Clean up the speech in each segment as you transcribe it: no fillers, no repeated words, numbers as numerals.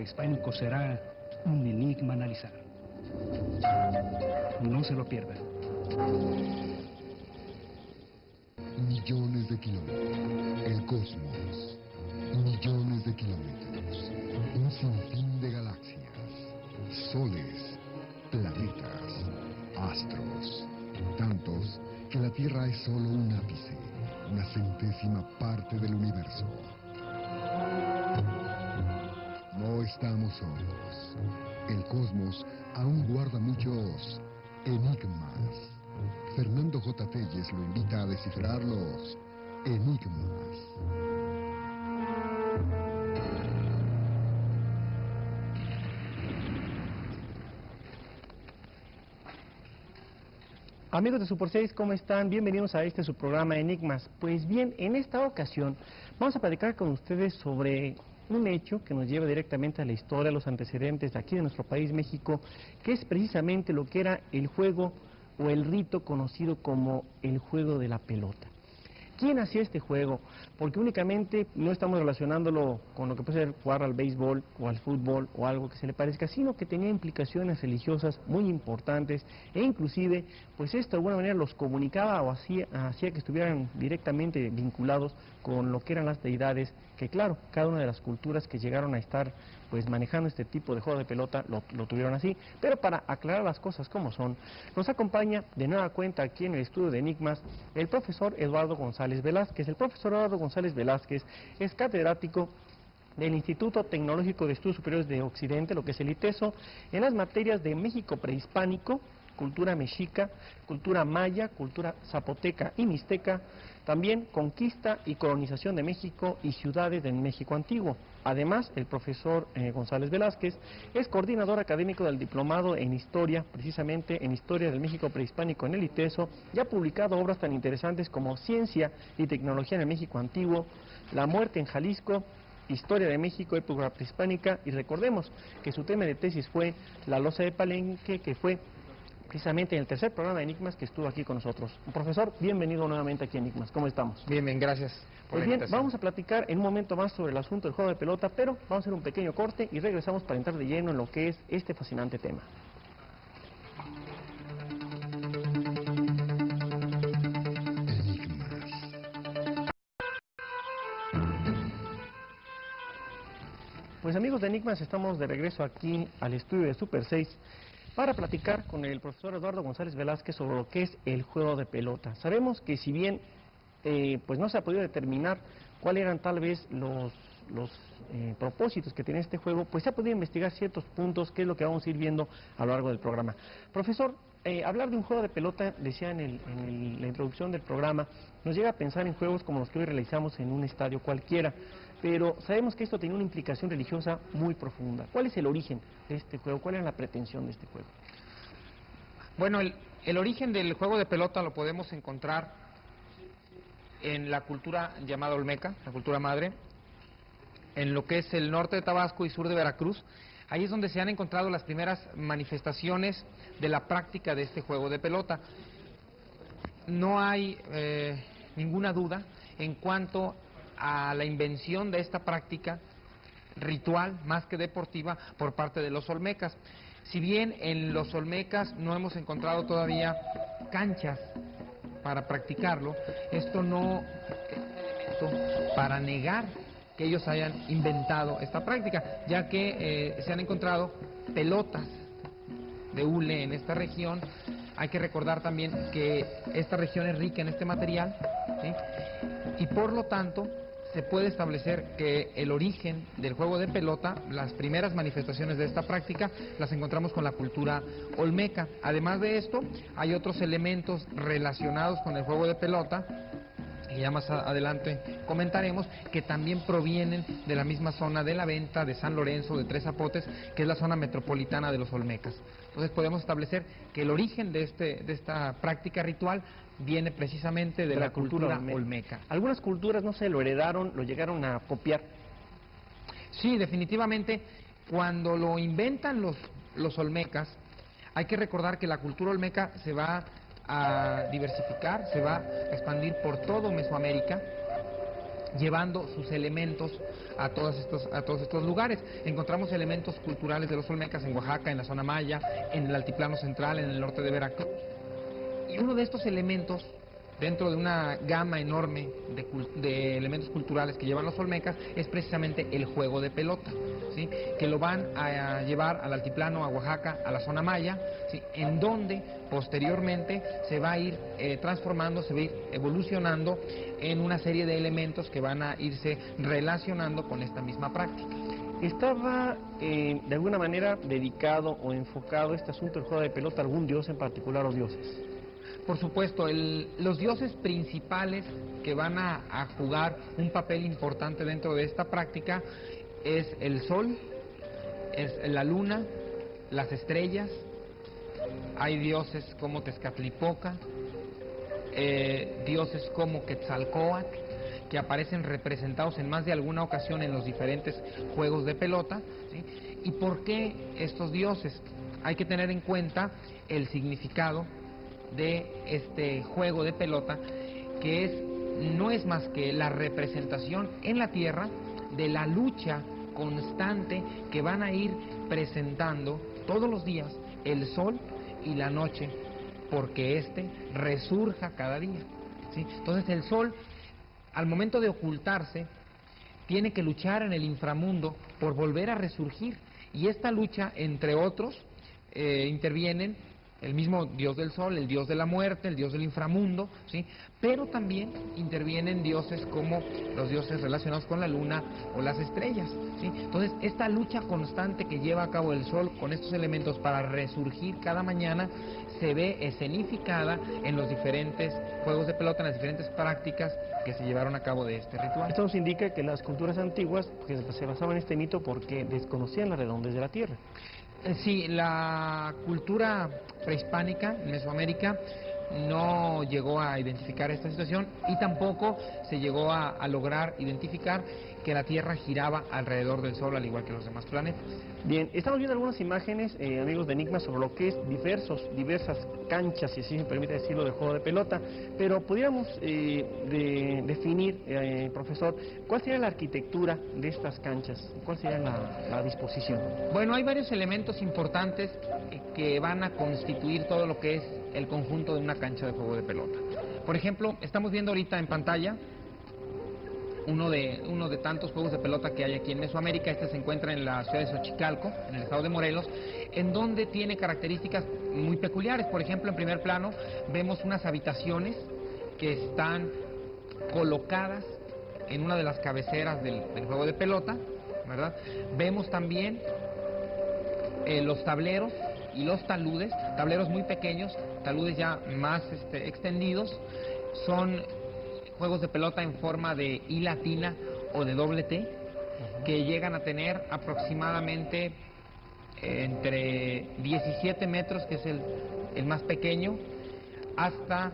prehispánico será un enigma analizar. No se lo pierdan. Millones de kilómetros, el cosmos, millones de kilómetros, un sinfín de galaxias, soles, planetas, astros, tantos que la Tierra es solo un ápice, una centésima parte del universo. No estamos solos. El cosmos aún guarda muchos enigmas. Fernando J. Telles lo invita a descifrar los enigmas. Amigos de Super 6, ¿cómo están? Bienvenidos a su programa Enigmas. Pues bien, en esta ocasión vamos a platicar con ustedes sobre un hecho que nos lleva directamente a la historia, a los antecedentes de aquí de nuestro país, México, que es precisamente lo que era el juego o el rito conocido como el juego de la pelota. ¿Quién hacía este juego? Porque únicamente no estamos relacionándolo con lo que puede ser jugar al béisbol o al fútbol o algo que se le parezca, sino que tenía implicaciones religiosas muy importantes e inclusive, pues esto de alguna manera los comunicaba o hacía que estuvieran directamente vinculados con lo que eran las deidades, que claro, cada una de las culturas que llegaron a estar pues manejando este tipo de juego de pelota lo tuvieron así. Pero para aclarar las cosas como son, nos acompaña de nueva cuenta aquí en el estudio de Enigmas el profesor Eduardo González Velázquez. El profesor Eduardo González Velázquez es catedrático del Instituto Tecnológico de Estudios Superiores de Occidente, lo que es el ITESO, en las materias de México prehispánico, cultura mexica, cultura maya, cultura zapoteca y mixteca, también conquista y colonización de México y ciudades del México antiguo. Además, el profesor González Velázquez es coordinador académico del diplomado en Historia, precisamente en Historia del México Prehispánico en el ITESO, y ha publicado obras tan interesantes como Ciencia y Tecnología en el México Antiguo, La Muerte en Jalisco, Historia de México, época prehispánica, y recordemos que su tema de tesis fue La Loza de Palenque, que fue precisamente en el tercer programa de Enigmas que estuvo aquí con nosotros. Profesor, bienvenido nuevamente aquí a Enigmas. ¿Cómo estamos? Bien, gracias por Pues la bien, invitación. vamos a platicar en un momento más sobre el asunto del juego de pelota, pero vamos a hacer un pequeño corte y regresamos para entrar de lleno en lo que es este fascinante tema. Pues amigos de Enigmas, estamos de regreso aquí al estudio de Super 6 para platicar con el profesor Eduardo González Velázquez sobre lo que es el juego de pelota. Sabemos que si bien pues no se ha podido determinar cuáles eran tal vez los propósitos que tenía este juego, pues se ha podido investigar ciertos puntos, que es lo que vamos a ir viendo a lo largo del programa. Profesor, hablar de un juego de pelota, decía en la introducción del programa, nos llega a pensar en juegos como los que hoy realizamos en un estadio cualquiera, pero sabemos que esto tiene una implicación religiosa muy profunda. ¿Cuál es el origen de este juego? ¿Cuál era la pretensión de este juego? Bueno, el origen del juego de pelota lo podemos encontrar en la cultura llamada olmeca, la cultura madre, en lo que es el norte de Tabasco y sur de Veracruz. Ahí es donde se han encontrado las primeras manifestaciones de la práctica de este juego de pelota. No hay ninguna duda en cuanto a la invención de esta práctica ritual más que deportiva por parte de los olmecas. Si bien en los olmecas no hemos encontrado todavía canchas para practicarlo, esto no es un elemento para negar que ellos hayan inventado esta práctica, ya que se han encontrado pelotas de hule en esta región. Hay que recordar también que esta región es rica en este material, ¿sí? Y por lo tanto se puede establecer que el origen del juego de pelota, las primeras manifestaciones de esta práctica, las encontramos con la cultura olmeca. Además de esto, hay otros elementos relacionados con el juego de pelota, y ya más adelante comentaremos, que también provienen de la misma zona de la Venta, de San Lorenzo, de Tres Zapotes, que es la zona metropolitana de los olmecas. Entonces podemos establecer que el origen de esta práctica ritual viene precisamente de la cultura olmeca. Algunas culturas, no sé, lo heredaron, lo llegaron a copiar. Sí, definitivamente, cuando lo inventan los olmecas, hay que recordar que la cultura olmeca se va a diversificar, se va a expandir por todo Mesoamérica, llevando sus elementos a todos estos lugares. Encontramos elementos culturales de los olmecas en Oaxaca, en la zona maya, en el altiplano central, en el norte de Veracruz. Y uno de estos elementos, dentro de una gama enorme de elementos culturales que llevan los olmecas, es precisamente el juego de pelota, ¿sí? Que lo van a llevar al altiplano, a Oaxaca, a la zona maya, ¿sí? En donde posteriormente se va a ir transformando, se va a ir evolucionando en una serie de elementos que van a irse relacionando con esta misma práctica. ¿Estaba de alguna manera dedicado o enfocado este asunto del juego de pelota a algún dios en particular o dioses? Por supuesto, los dioses principales que van a jugar un papel importante dentro de esta práctica es el sol, es la luna, las estrellas. Hay dioses como Tezcatlipoca, dioses como Quetzalcóatl, que aparecen representados en más de alguna ocasión en los diferentes juegos de pelota, ¿sí? ¿Y por qué estos dioses? Hay que tener en cuenta el significado de este juego de pelota, que no es más que la representación en la tierra de la lucha constante que van a ir presentando todos los días el sol y la noche, porque éste resurja cada día, ¿sí? Entonces el sol, al momento de ocultarse, tiene que luchar en el inframundo por volver a resurgir, y esta lucha, entre otros, intervienen el mismo dios del sol, el dios de la muerte, el dios del inframundo, ¿sí? Pero también intervienen dioses como los dioses relacionados con la luna o las estrellas, ¿sí? Entonces, esta lucha constante que lleva a cabo el sol con estos elementos para resurgir cada mañana se ve escenificada en los diferentes juegos de pelota, en las diferentes prácticas que se llevaron a cabo de este ritual. Esto nos indica que las culturas antiguas pues, se basaban en este mito porque desconocían la redondez de la tierra. Sí, la cultura prehispánica en Mesoamérica no llegó a identificar esta situación y tampoco se llegó a lograr identificar que la Tierra giraba alrededor del Sol al igual que los demás planetas. Bien, estamos viendo algunas imágenes, amigos de Enigma, sobre lo que es diversas canchas, si así me permite decirlo, de juego de pelota, pero podríamos definir, profesor, ¿cuál sería la arquitectura de estas canchas? ¿Cuál sería la disposición? Bueno, hay varios elementos importantes que van a constituir todo lo que es el conjunto de una cancha de juego de pelota. Por ejemplo, estamos viendo ahorita en pantalla uno de tantos juegos de pelota que hay aquí en Mesoamérica. Este se encuentra en la ciudad de Xochicalco, en el estado de Morelos, en donde tiene características muy peculiares. Por ejemplo, en primer plano vemos unas habitaciones que están colocadas en una de las cabeceras del juego de pelota, ¿verdad? Vemos también los tableros y los taludes, tableros muy pequeños, taludes ya más extendidos. Son juegos de pelota en forma de I latina o de doble T, que llegan a tener aproximadamente entre 17 metros, que es el más pequeño, hasta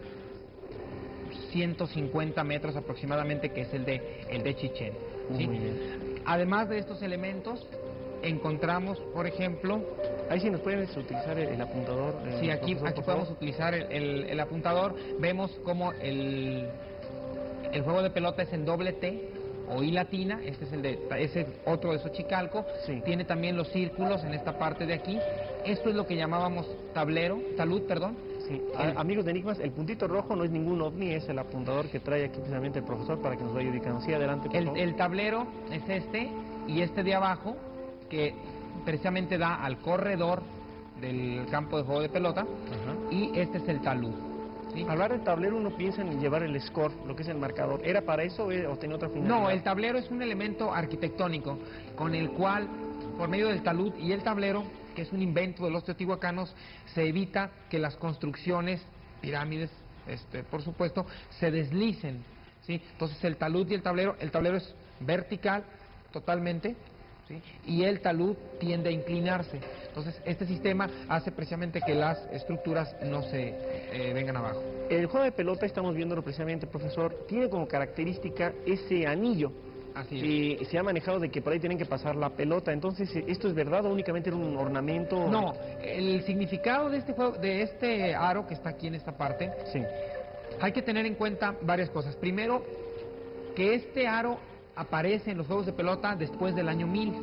150 metros aproximadamente, que es el de Chichén, ¿sí? Muy bien. Además de estos elementos, encontramos, por ejemplo... Ahí sí nos pueden utilizar el apuntador. Sí, aquí podemos utilizar el apuntador. Vemos como el juego de pelota es en doble T o I latina. Este es otro de Xochicalco. Sí. Tiene también los círculos en esta parte de aquí. Esto es lo que llamábamos talud, perdón. Sí. Amigos de Enigmas, el puntito rojo no es ningún ovni, es el apuntador que trae aquí precisamente el profesor para que nos vaya ubicando. Sí, adelante, por favor. El tablero es este, y este de abajo, que precisamente da al corredor del campo de juego de pelota. Ajá. Y este es el talud, ¿sí? Al hablar del tablero uno piensa en llevar el score, lo que es el marcador. ¿Era para eso o tenía otra finalidad? No, el tablero es un elemento arquitectónico con el cual, por medio del talud y el tablero, que es un invento de los teotihuacanos, se evita que las construcciones, pirámides, por supuesto, se deslicen, ¿sí? Entonces el talud y el tablero es vertical totalmente, ¿sí? Y el talud tiende a inclinarse. Entonces este sistema hace precisamente que las estructuras no se vengan abajo. El juego de pelota, estamos viéndolo precisamente, profesor, tiene como característica ese anillo. Así es. Se ha manejado de que por ahí tienen que pasar la pelota. Entonces, ¿esto es verdad o únicamente era un ornamento? No, el significado de este juego, de este aro que está aquí en esta parte, Sí. hay que tener en cuenta varias cosas. Primero, que este aro aparece en los juegos de pelota después del año 1000.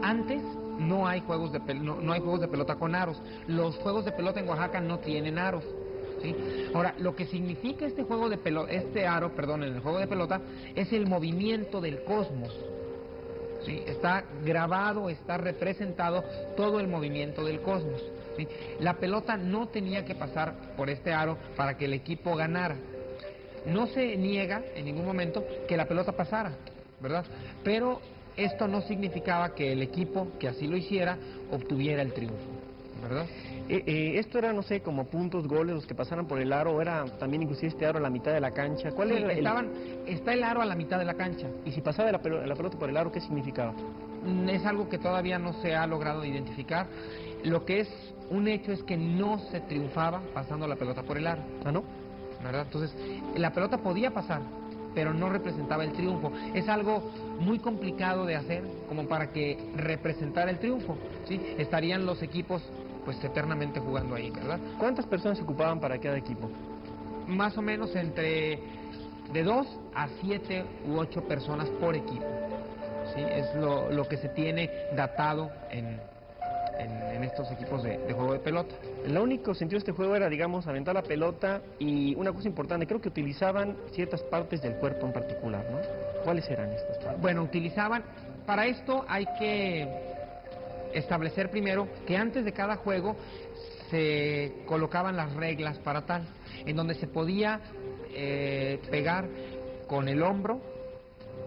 Antes no hay juegos no hay juegos de pelota con aros. Los juegos de pelota en Oaxaca no tienen aros, ¿sí? Ahora, lo que significa este aro, perdón, en el juego de pelota, es el movimiento del cosmos, ¿sí? Está grabado, está representado todo el movimiento del cosmos, ¿sí? La pelota no tenía que pasar por este aro para que el equipo ganara. No se niega en ningún momento que la pelota pasara, ¿verdad? Pero esto no significaba que el equipo que así lo hiciera obtuviera el triunfo, ¿verdad? Esto era, no sé, como puntos, goles, los que pasaran por el aro, o era también inclusive este aro a la mitad de la cancha. ¿Cuál Sí, era está el aro a la mitad de la cancha. Y si pasaba la pelota por el aro, ¿qué significaba? Es algo que todavía no se ha logrado identificar. Lo que es un hecho es que no se triunfaba pasando la pelota por el aro. ¿Ah, no? ¿Verdad? Entonces, la pelota podía pasar, pero no representaba el triunfo. Es algo muy complicado de hacer como para que representara el triunfo, ¿sí? Estarían los equipos pues eternamente jugando ahí, ¿verdad? ¿Cuántas personas se ocupaban para cada equipo? Más o menos entre de 2 a 7 u 8 personas por equipo, ¿sí? Es lo que se tiene datado en estos equipos de juego de pelota. El único sentido de este juego era, digamos, aventar la pelota y una cosa importante, creo que utilizaban ciertas partes del cuerpo en particular, ¿no? ¿Cuáles eran estas partes? Bueno, para esto hay que establecer primero que antes de cada juego se colocaban las reglas para tal, en donde se podía pegar con el hombro,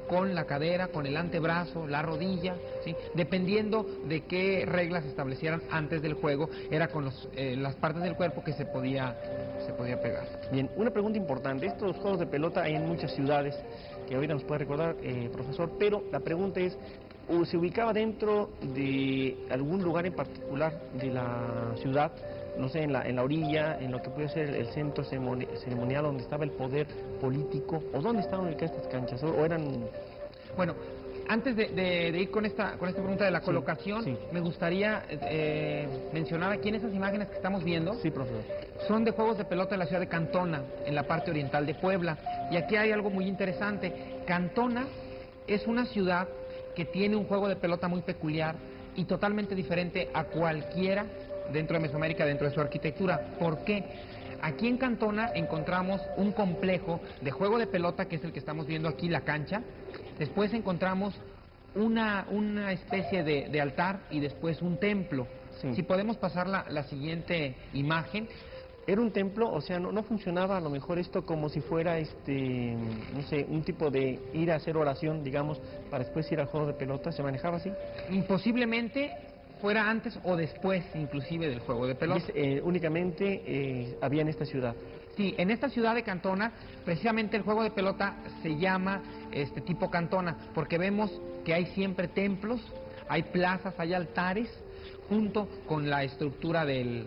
con la cadera, con el antebrazo, la rodilla, ¿sí? Dependiendo de qué reglas se establecieran antes del juego, era con las partes del cuerpo que se podía pegar. Bien, una pregunta importante. Estos juegos de pelota hay en muchas ciudades, que ahorita nos puede recordar, profesor, pero la pregunta es, ¿se ubicaba dentro de algún lugar en particular de la ciudad? No sé, en la orilla, en lo que puede ser el centro ceremonial donde estaba el poder político, o dónde estaban ubicadas estas canchas, o eran... Bueno, antes de ir con esta pregunta de la colocación, sí. Me gustaría mencionar aquí en esas imágenes que estamos viendo. Sí, profesor. Son de juegos de pelota de la ciudad de Cantona, en la parte oriental de Puebla. Y aquí hay algo muy interesante. Cantona es una ciudad que tiene un juego de pelota muy peculiar y totalmente diferente a cualquiera dentro de Mesoamérica, dentro de su arquitectura. ¿Por qué? Aquí en Cantona encontramos un complejo de juego de pelota, que es el que estamos viendo aquí, la cancha. Después encontramos una especie de altar y después un templo. Sí. Si podemos pasar la siguiente imagen. Era un templo, o sea, no funcionaba a lo mejor esto como si fuera, no sé, un tipo de ir a hacer oración, digamos, para después ir al juego de pelota. ¿Se manejaba así? Posiblemente fuera antes o después, inclusive, del juego de pelota. Únicamente había en esta ciudad. Sí, en esta ciudad de Cantona, precisamente el juego de pelota se llama tipo Cantona, porque vemos que hay siempre templos, hay plazas, hay altares, junto con la estructura del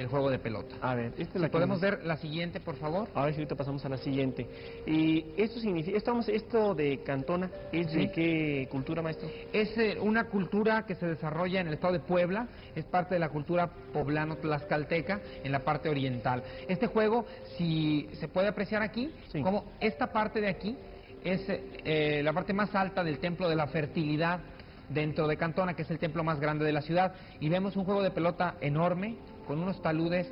juego de pelota. A ver, esta es Si la que podemos ver la siguiente, por favor. A ver si ahorita pasamos a la siguiente. Y esto significa, esto de Cantona, ¿es Sí. de qué cultura, maestro? Es una cultura que se desarrolla en el estado de Puebla, es parte de la cultura poblano-tlaxcalteca en la parte oriental. Este juego, si se puede apreciar aquí, Sí. como esta parte de aquí es la parte más alta del templo de la fertilidad dentro de Cantona, que es el templo más grande de la ciudad, y vemos un juego de pelota enorme, con unos taludes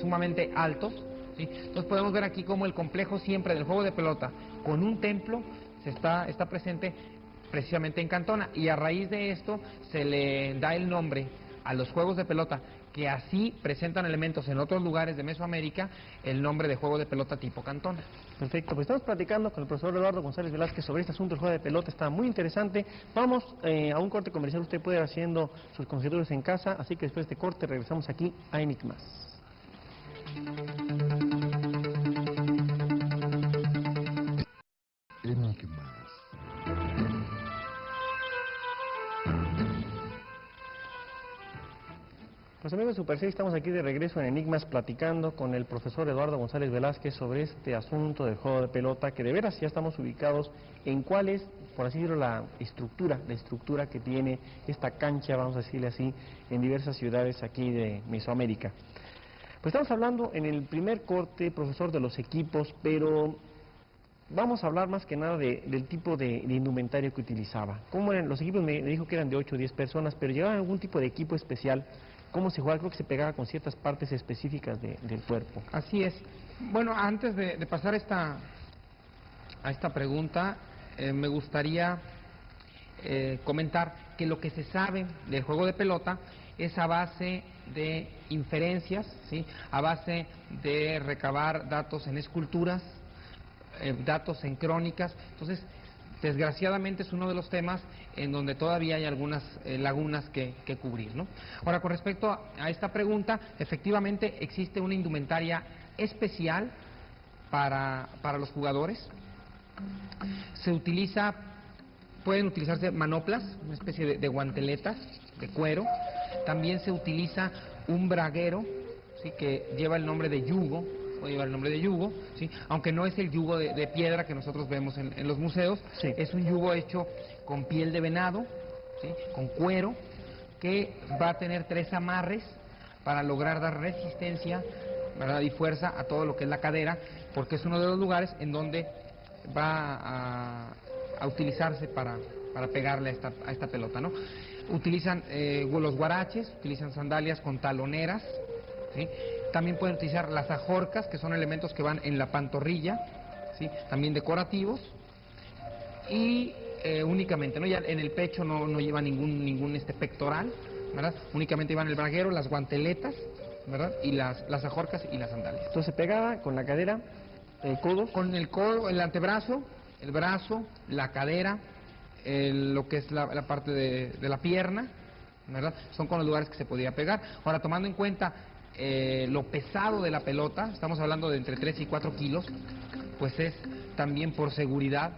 sumamente altos, ¿sí? Entonces podemos ver aquí como el complejo siempre del juego de pelota con un templo está presente precisamente en Cantona, y a raíz de esto se le da el nombre a los juegos de pelota que así presentan elementos en otros lugares de Mesoamérica, el nombre de juego de pelota tipo Cantona. Perfecto, pues estamos platicando con el profesor Eduardo González Velázquez sobre este asunto del juego de pelota, está muy interesante. Vamos a un corte comercial, usted puede ir haciendo sus conjeturas en casa, así que después de este corte regresamos aquí a Enigmas. Enigmas. Pues amigos de Super 6, estamos aquí de regreso en Enigmas platicando con el profesor Eduardo González Velázquez sobre este asunto del juego de pelota, que de veras ya estamos ubicados en cuál es, por así decirlo, la estructura que tiene esta cancha, vamos a decirle así, en diversas ciudades aquí de Mesoamérica. Pues estamos hablando en el primer corte, profesor, de los equipos, pero vamos a hablar más que nada del tipo de indumentario que utilizaba. ¿Cómo eran? Los equipos me dijo que eran de 8 o 10 personas, pero llevaban algún tipo de equipo especial. ¿Cómo se jugaba? Creo que se pegaba con ciertas partes específicas del cuerpo. Así es. Bueno, antes de pasar a esta pregunta, me gustaría comentar que lo que se sabe del juego de pelota es a base de inferencias, ¿sí? A base de recabar datos en esculturas, datos en crónicas. Entonces, desgraciadamente es uno de los temas en donde todavía hay algunas lagunas que cubrir, ¿no? Ahora, con respecto a esta pregunta, efectivamente existe una indumentaria especial para los jugadores. Pueden utilizarse manoplas, una especie de guanteletas de cuero. También se utiliza un braguero, ¿sí? Que lleva el nombre de yugo, puede llevar el nombre de yugo, ¿sí? Aunque no es el yugo de piedra que nosotros vemos en los museos, Sí. Es un yugo hecho con piel de venado, ¿sí? Con cuero, que va a tener 3 amarres para lograr dar resistencia, ¿verdad? Y fuerza a todo lo que es la cadera, porque es uno de los lugares en donde va a utilizarse para pegarle a esta pelota, ¿no? Utilizan los guaraches, utilizan sandalias con taloneras, ¿sí? También pueden utilizar las ajorcas, que son elementos que van en la pantorrilla, ¿sí? También decorativos, y únicamente, ¿no? Ya en el pecho no lleva ningún pectoral, ¿verdad? Únicamente llevan el braguero, las guanteletas, ¿verdad? Y las ajorcas y las sandalias. Entonces se pegaba con la cadera, el codo. Con el codo, el antebrazo, el brazo, la cadera, lo que es la parte de la pierna, ¿verdad? Son con los lugares que se podía pegar. Ahora, tomando en cuenta lo pesado de la pelota, estamos hablando de entre 3 y 4 kilos, pues es también por seguridad,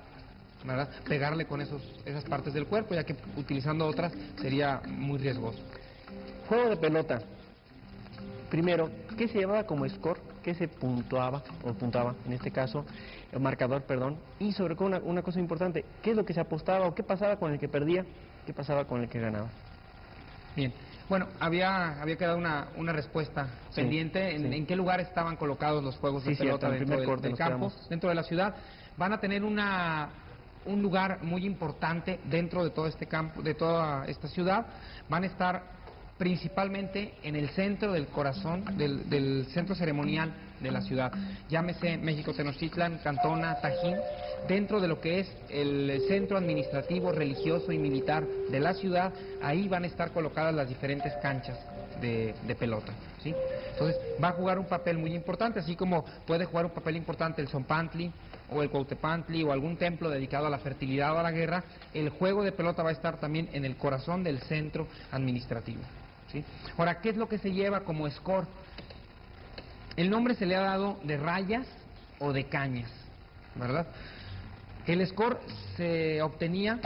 ¿verdad? Pegarle con esas partes del cuerpo, ya que utilizando otras sería muy riesgoso. Juego de pelota. Primero, ¿qué se llevaba como score? ¿Qué se puntuaba en este caso? El marcador, perdón. Y sobre todo una cosa importante, ¿qué es lo que se apostaba o qué pasaba con el que perdía? ¿Qué pasaba con el que ganaba? Bien, bueno, había quedado una respuesta Sí, pendiente sí. en qué lugar estaban colocados los juegos de Sí, cierto, pelota en el dentro primer corte del nos campo, quedamos. dentro de la ciudad. Van a tener un lugar muy importante dentro de todo este campo, de toda esta ciudad. Van a estar principalmente en el centro del corazón, del centro ceremonial de la ciudad. Llámese México Tenochtitlan, Cantona, Tajín, dentro de lo que es el centro administrativo, religioso y militar de la ciudad. Ahí van a estar colocadas las diferentes canchas de pelota, ¿sí? Entonces va a jugar un papel muy importante, así como puede jugar un papel importante el Zompantli o el Cuautepantli o algún templo dedicado a la fertilidad o a la guerra. El juego de pelota va a estar también en el corazón del centro administrativo, ¿sí? Ahora, ¿qué es lo que se lleva como score? El nombre se le ha dado de rayas o de cañas, ¿verdad? El score se obtenía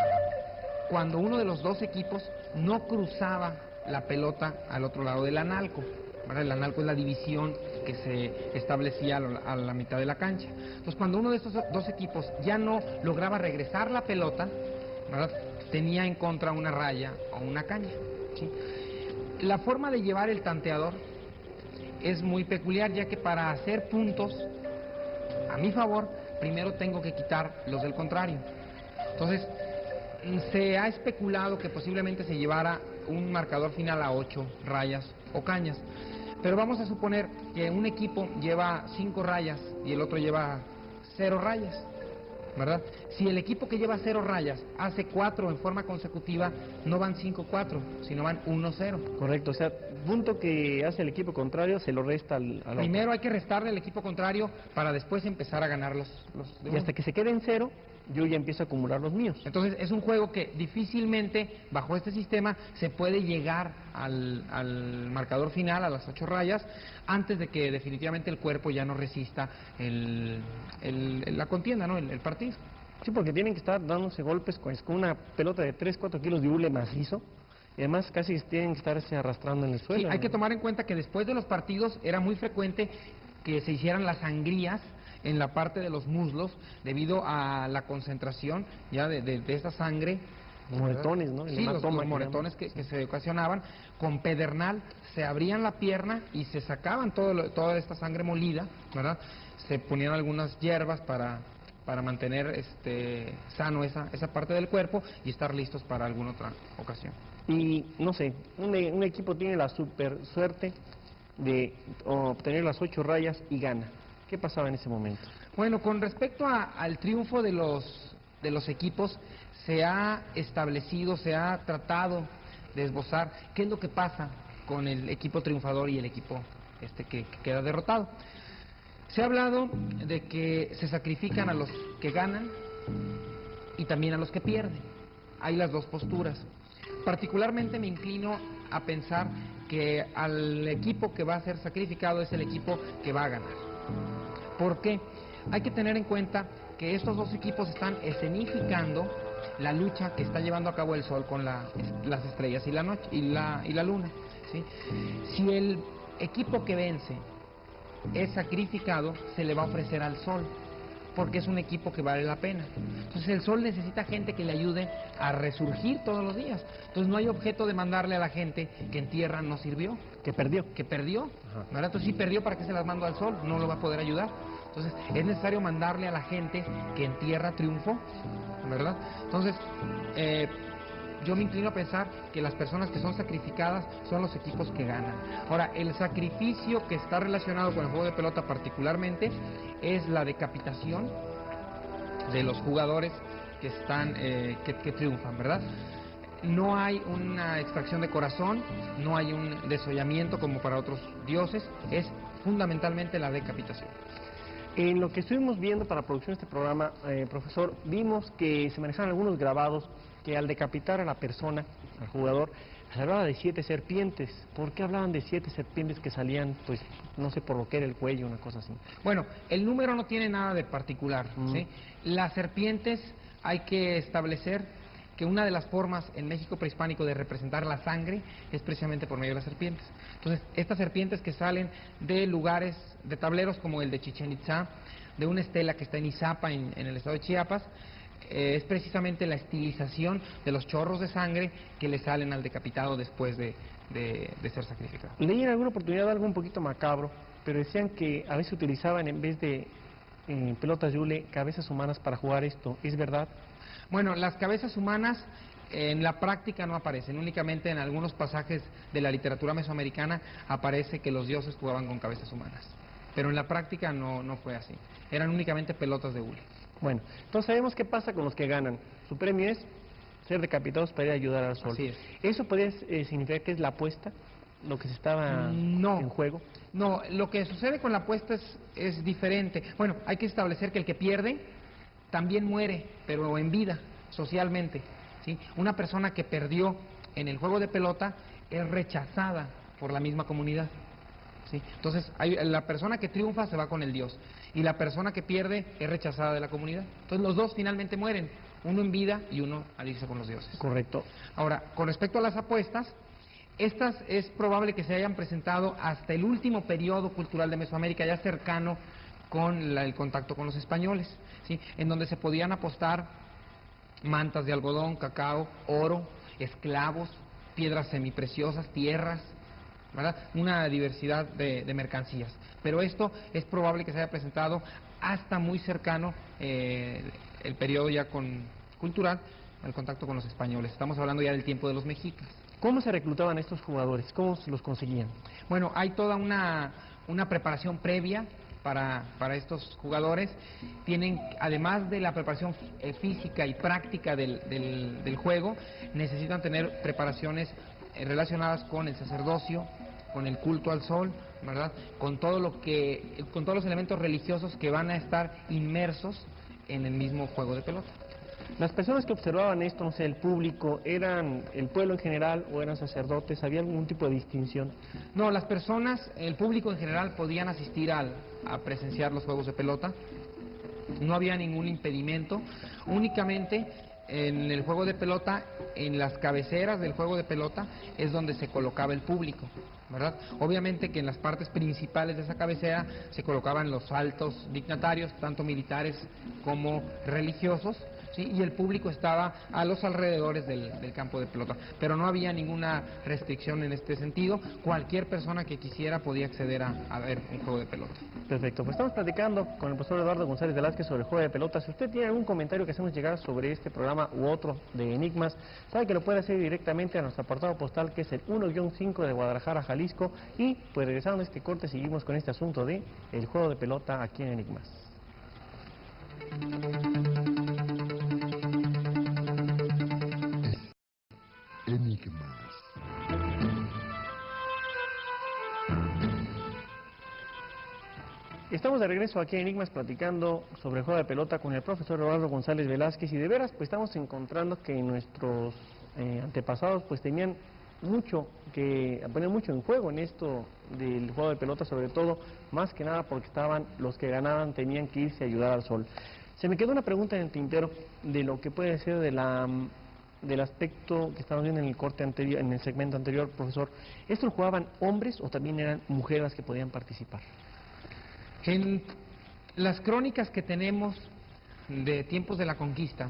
cuando uno de los dos equipos no cruzaba la pelota al otro lado del analco, ¿verdad? El analco es la división que se establecía a la mitad de la cancha. Entonces, cuando uno de estos dos equipos ya no lograba regresar la pelota, ¿verdad?, tenía en contra una raya o una caña, ¿sí? La forma de llevar el tanteador es muy peculiar, ya que para hacer puntos a mi favor, primero tengo que quitar los del contrario. Entonces, se ha especulado que posiblemente se llevara un marcador final a 8 rayas o cañas. Pero vamos a suponer que un equipo lleva 5 rayas y el otro lleva 0 rayas, ¿verdad? Si el equipo que lleva 0 rayas hace 4 en forma consecutiva, no van 5-4, sino van 1-0. Correcto, o sea, punto que hace el equipo contrario se lo resta al otro. Primero hay que restarle al equipo contrario para después empezar a ganar los de Y hasta uno. que se quede en 0, yo ya empiezo a acumular los míos. Entonces es un juego que difícilmente bajo este sistema se puede llegar al marcador final, a las 8 rayas, antes de que definitivamente el cuerpo ya no resista la contienda, ¿no? El partido. Sí, porque tienen que estar dándose golpes con una pelota de 3-4 kilos de hule macizo. Y además casi tienen que estarse arrastrando en el suelo. Sí, hay ¿no? que tomar en cuenta que después de los partidos era muy frecuente que se hicieran las sangrías en la parte de los muslos debido a la concentración ya de esta sangre. Moretones, ¿no? El Sí, los hematoma que moretones llaman. que se ocasionaban. Con pedernal se abrían la pierna y se sacaban toda esta sangre molida, ¿verdad? Se ponían algunas hierbas para para mantener sano esa parte del cuerpo y estar listos para alguna otra ocasión. Y no sé, un equipo tiene la super suerte de obtener las 8 rayas y gana. ¿Qué pasaba en ese momento? Bueno, con respecto al triunfo de los equipos, se ha establecido, se ha tratado de esbozar qué es lo que pasa con el equipo triunfador y el equipo que queda derrotado. Se ha hablado de que se sacrifican a los que ganan y también a los que pierden. Hay las dos posturas. Particularmente me inclino a pensar que al equipo que va a ser sacrificado es el equipo que va a ganar. ¿Por qué? Hay que tener en cuenta que estos dos equipos están escenificando la lucha que está llevando a cabo el Sol con las estrellas y la noche y la luna, ¿sí? Si el equipo que vence es sacrificado, se le va a ofrecer al Sol, porque es un equipo que vale la pena. Entonces el Sol necesita gente que le ayude a resurgir todos los días. Entonces no hay objeto de mandarle a la gente que en tierra no sirvió, que perdió, ¿verdad? Entonces si perdió, ¿para qué se las mando al Sol? No lo va a poder ayudar. Entonces es necesario mandarle a la gente que en tierra triunfó, ¿verdad? Entonces yo me inclino a pensar que las personas que son sacrificadas son los equipos que ganan. Ahora, el sacrificio que está relacionado con el juego de pelota particularmente es la decapitación de los jugadores que están que triunfan, ¿verdad? No hay una extracción de corazón, no hay un desollamiento como para otros dioses, es fundamentalmente la decapitación. En lo que estuvimos viendo para la producción de este programa, profesor, vimos que se manejaron algunos grabados que al decapitar a la persona, al jugador, se hablaba de 7 serpientes. ¿Por qué hablaban de 7 serpientes que salían, pues, no sé por lo que era el cuello, una cosa así? Bueno, el número no tiene nada de particular, ¿sí? Las serpientes, hay que establecer que una de las formas en México prehispánico de representar la sangre es precisamente por medio de las serpientes. Entonces, estas serpientes que salen de lugares, de tableros como el de Chichén Itzá, de una estela que está en Izapa, en el estado de Chiapas, es precisamente la estilización de los chorros de sangre que le salen al decapitado después de ser sacrificado. Leí en alguna oportunidad algo un poquito macabro, pero decían que a veces utilizaban en vez de pelotas de hule, cabezas humanas para jugar esto. ¿Es verdad? Bueno, las cabezas humanas en la práctica no aparecen, únicamente en algunos pasajes de la literatura mesoamericana aparece que los dioses jugaban con cabezas humanas, pero en la práctica no fue así, eran únicamente pelotas de hule. Bueno, entonces sabemos qué pasa con los que ganan. Su premio es ser decapitados para ir a ayudar al Sol. Así es. ¿Eso podría significar que es la apuesta, lo que se estaba en juego? No, lo que sucede con la apuesta es diferente. Bueno, hay que establecer que el que pierde también muere, pero en vida, socialmente, ¿sí? Una persona que perdió en el juego de pelota es rechazada por la misma comunidad, ¿sí? Entonces, la persona que triunfa se va con el dios, y la persona que pierde es rechazada de la comunidad. Entonces, los dos finalmente mueren, uno en vida y uno al irse con los dioses. Correcto. Ahora, con respecto a las apuestas, estas es probable que se hayan presentado hasta el último periodo cultural de Mesoamérica, ya cercano con el contacto con los españoles, ¿sí? En donde se podían apostar mantas de algodón, cacao, oro, esclavos, piedras semipreciosas, tierras, ¿verdad? Una diversidad de mercancías. Pero esto es probable que se haya presentado hasta muy cercano el periodo ya cultural, el contacto con los españoles. Estamos hablando ya del tiempo de los mexicas. ¿Cómo se reclutaban estos jugadores? ¿Cómo se los conseguían? Bueno, hay toda una preparación previa para estos jugadores. Tienen, además de la preparación física y práctica del juego, necesitan tener preparaciones relacionadas con el sacerdocio, con el culto al sol, ¿verdad? Con todos los elementos religiosos que van a estar inmersos en el mismo juego de pelota. Las personas que observaban esto, no sé, el público, ¿eran el pueblo en general o eran sacerdotes? ¿Había algún tipo de distinción? No, las personas, el público en general podían asistir a presenciar los juegos de pelota. No había ningún impedimento. Únicamente en el juego de pelota, en las cabeceras del juego de pelota, es donde se colocaba el público, ¿verdad? Obviamente que en las partes principales de esa cabecera se colocaban los altos dignatarios, tanto militares como religiosos, ¿sí? Y el público estaba a los alrededores del campo de pelota, pero no había ninguna restricción en este sentido. Cualquier persona que quisiera podía acceder a ver un juego de pelota. Perfecto, pues estamos platicando con el profesor Eduardo González Velázquez sobre el juego de pelota. Si usted tiene algún comentario que hacemos llegar sobre este programa u otro de Enigmas, sabe que lo puede hacer directamente a nuestro apartado postal, que es el 1-5 de Guadalajara, Jalisco. Y pues regresando a este corte, seguimos con este asunto de el juego de pelota aquí en Enigmas. Enigmas. Estamos de regreso aquí en Enigmas platicando sobre el juego de pelota con el profesor Eduardo González Velázquez, y de veras pues estamos encontrando que nuestros antepasados pues tenían mucho que poner mucho en juego en esto del juego de pelota, sobre todo más que nada porque estaban los que ganaban tenían que irse a ayudar al sol. Se me quedó una pregunta en el tintero de lo que puede ser del aspecto que estamos viendo en el corte anterior, en el segmento anterior, profesor. ¿Estos jugaban hombres o también eran mujeres las que podían participar? En las crónicas que tenemos de tiempos de la conquista,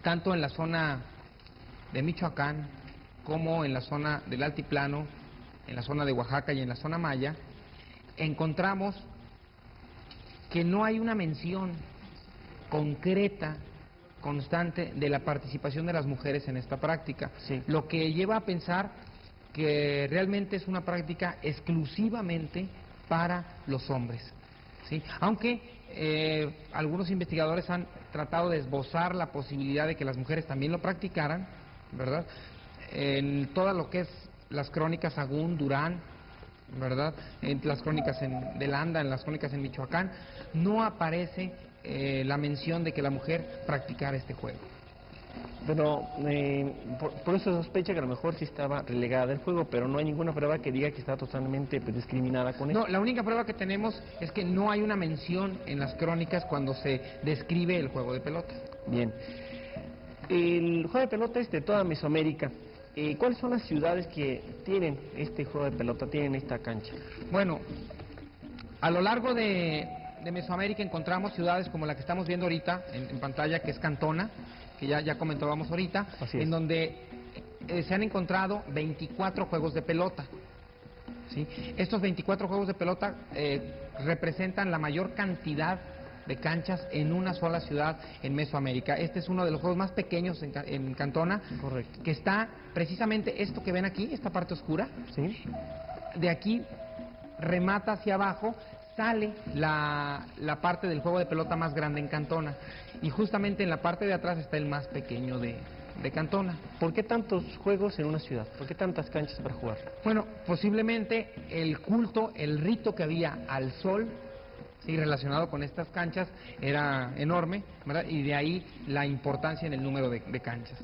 tanto en la zona de Michoacán como en la zona del altiplano, en la zona de Oaxaca y en la zona maya, encontramos que no hay una mención concreta, constante, de la participación de las mujeres en esta práctica, Sí. lo que lleva a pensar que realmente es una práctica exclusivamente para los hombres, ¿sí? Aunque algunos investigadores han tratado de esbozar la posibilidad de que las mujeres también lo practicaran, ¿verdad? En todo lo que es las crónicas Sagún, Durán, ¿verdad? En las crónicas de Landa, en las crónicas en Michoacán, no aparece la mención de que la mujer practicara este juego. Pero por eso sospecha que a lo mejor sí estaba relegada del juego, pero no hay ninguna prueba que diga que está totalmente pues, discriminada con No, eso. la única prueba que tenemos es que no hay una mención en las crónicas cuando se describe el juego de pelota. Bien. El juego de pelota es de toda Mesoamérica. ¿Cuáles son las ciudades que tienen este juego de pelota, tienen esta cancha? Bueno, a lo largo de Mesoamérica encontramos ciudades como la que estamos viendo ahorita en pantalla, que es Cantona, que ya comentábamos ahorita, Así es. en donde se han encontrado 24 juegos de pelota. ¿Sí? Estos 24 juegos de pelota representan la mayor cantidad de canchas en una sola ciudad en Mesoamérica. Este es uno de los juegos más pequeños en Cantona, Correcto. que está precisamente esto que ven aquí, esta parte oscura. ¿Sí? De aquí remata hacia abajo, sale la parte del juego de pelota más grande en Cantona, y justamente en la parte de atrás está el más pequeño de Cantona. ¿Por qué tantos juegos en una ciudad? ¿Por qué tantas canchas para jugar? Bueno, posiblemente el culto, el rito que había al sol, sí, relacionado con estas canchas, era enorme, ¿verdad? Y de ahí la importancia en el número de canchas.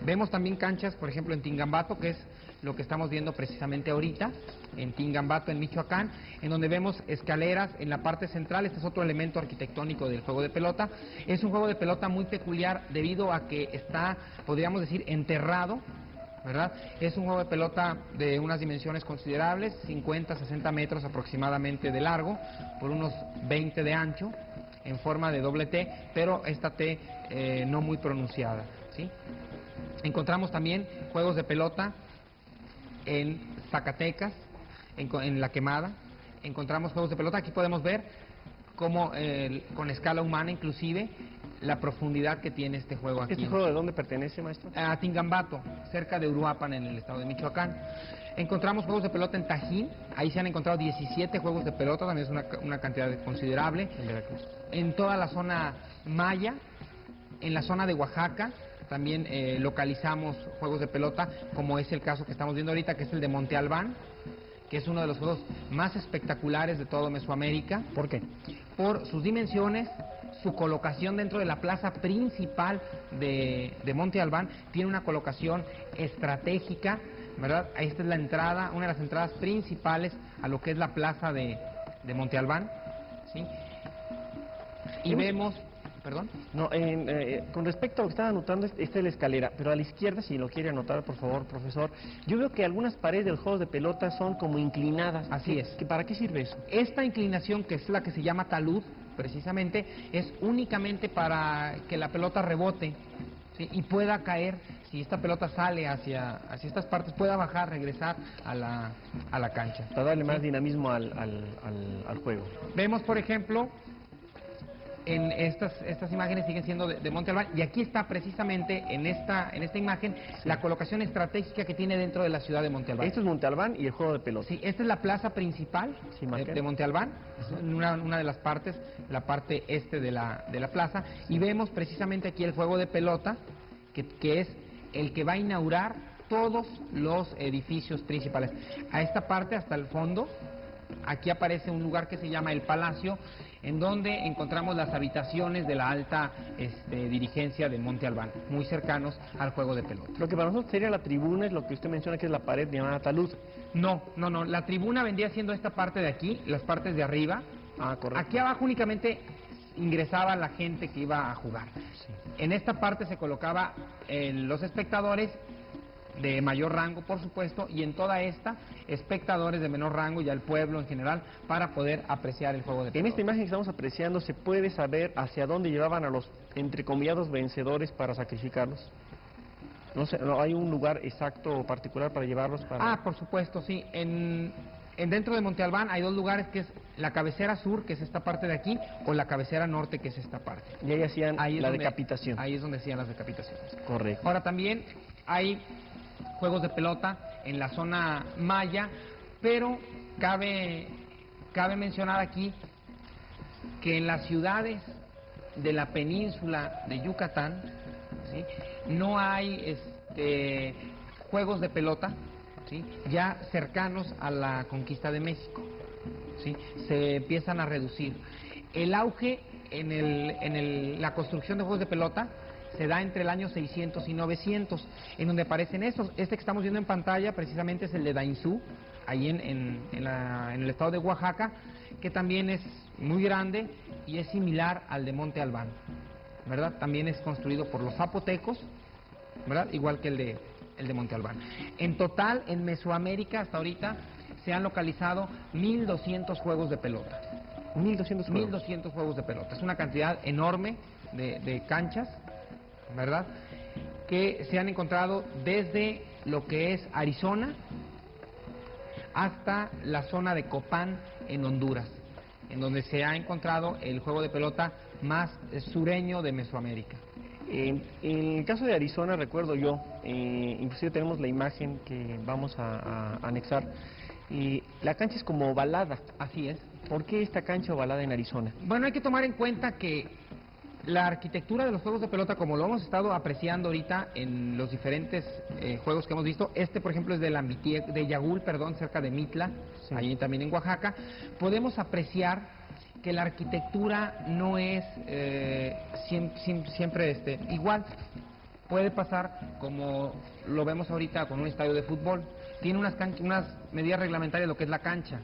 Vemos también canchas, por ejemplo, en Tingambato, que es lo que estamos viendo precisamente ahorita, en Tingambato, en Michoacán, en donde vemos escaleras en la parte central. Este es otro elemento arquitectónico del juego de pelota. Es un juego de pelota muy peculiar debido a que está, podríamos decir, enterrado, ¿verdad? Es un juego de pelota de unas dimensiones considerables, 50, 60 metros aproximadamente de largo, por unos 20 de ancho, en forma de doble T, pero esta T no muy pronunciada, ¿sí? Encontramos también juegos de pelota en Zacatecas, en La Quemada. Encontramos juegos de pelota. Aquí podemos ver cómo, con escala humana inclusive, la profundidad que tiene este juego aquí. ¿Este juego de dónde pertenece, maestro? A Tingambato, cerca de Uruapan, en el estado de Michoacán. Encontramos juegos de pelota en Tajín. Ahí se han encontrado 17 juegos de pelota, también es una cantidad considerable. En Veracruz. En toda la zona maya, en la zona de Oaxaca, también localizamos juegos de pelota, como es el caso que estamos viendo ahorita, que es el de Monte Albán, que es uno de los juegos más espectaculares de todo Mesoamérica. ¿Por qué? Por sus dimensiones, su colocación dentro de la plaza principal de Monte Albán. Tiene una colocación estratégica, ¿verdad? Esta es la entrada, una de las entradas principales a lo que es la plaza de Monte Albán, ¿sí? Y vemos... ¿Perdón? No, con respecto a lo que estaba anotando, esta es la escalera, pero a la izquierda, si lo quiere anotar, por favor, profesor, yo veo que algunas paredes del juego de pelota son como inclinadas. Así es. ¿Para qué sirve eso? Esta inclinación, que es la que se llama talud, precisamente, es únicamente para que la pelota rebote, ¿sí? Y pueda caer, si esta pelota sale hacia estas partes, pueda bajar, regresar a la cancha. Para darle más ¿Sí? dinamismo al juego. Vemos, por ejemplo, en estas imágenes siguen siendo de Monte Albán, y aquí está precisamente en esta imagen la colocación estratégica que tiene dentro de la ciudad de Monte Albán. Esto es Monte Albán y el juego de pelota. Sí, esta es la plaza principal Sí, Marqués. de Monte Albán, es una de las partes, la parte este de la plaza, y vemos precisamente aquí el juego de pelota, que es el que va a inaugurar todos los edificios principales. A esta parte, hasta el fondo, aquí aparece un lugar que se llama el Palacio, en donde encontramos las habitaciones de la alta dirigencia de Monte Albán, muy cercanos al juego de pelota. Lo que para nosotros sería la tribuna es lo que usted menciona que es la pared llamada talud. No, la tribuna vendría siendo esta parte de aquí, las partes de arriba. Ah, correcto. Aquí abajo únicamente ingresaba la gente que iba a jugar. Sí. En esta parte se colocaba los espectadores de mayor rango, por supuesto, y en toda esta, espectadores de menor rango y al pueblo en general, para poder apreciar el juego de pelota. En esta imagen que estamos apreciando se puede saber hacia dónde llevaban a los entrecomillados vencedores para sacrificarlos. No sé, no hay un lugar exacto o particular para llevarlos para... Ah, por supuesto, sí. Dentro de Monte Albán hay dos lugares, que es la cabecera sur, que es esta parte de aquí, o la cabecera norte, que es esta parte. Y ahí hacían Ahí es la donde- decapitación. Ahí es donde hacían las decapitaciones. Correcto. Ahora también hay juegos de pelota en la zona maya, pero cabe mencionar aquí que en las ciudades de la península de Yucatán, ¿sí?, no hay juegos de pelota, ¿sí?, ya cercanos a la conquista de México, ¿sí?, se empiezan a reducir. El auge en la construcción de juegos de pelota se da entre el año 600 y 900, en donde aparecen estos. Este que estamos viendo en pantalla precisamente es el de Dainzú, ahí en el estado de Oaxaca, que también es muy grande y es similar al de Monte Albán, ¿verdad? También es construido por los zapotecos, ¿verdad? Igual que el de Monte Albán. En total, en Mesoamérica hasta ahorita se han localizado 1.200 juegos de pelota. 1.200 juegos. 1.200 juegos de pelota. Es una cantidad enorme de canchas, ¿verdad?, que se han encontrado desde lo que es Arizona hasta la zona de Copán en Honduras, en donde se ha encontrado el juego de pelota más sureño de Mesoamérica. En el caso de Arizona, recuerdo yo, inclusive tenemos la imagen que vamos a anexar, la cancha es como ovalada. Así es. ¿Por qué esta cancha ovalada en Arizona? Bueno, hay que tomar en cuenta que la arquitectura de los juegos de pelota, como lo hemos estado apreciando ahorita en los diferentes juegos que hemos visto, por ejemplo es de Yagul, perdón, cerca de Mitla, Sí. allí también en Oaxaca, podemos apreciar que la arquitectura no es siempre igual. Puede pasar como lo vemos ahorita con un estadio de fútbol, tiene unas medidas reglamentarias lo que es la cancha,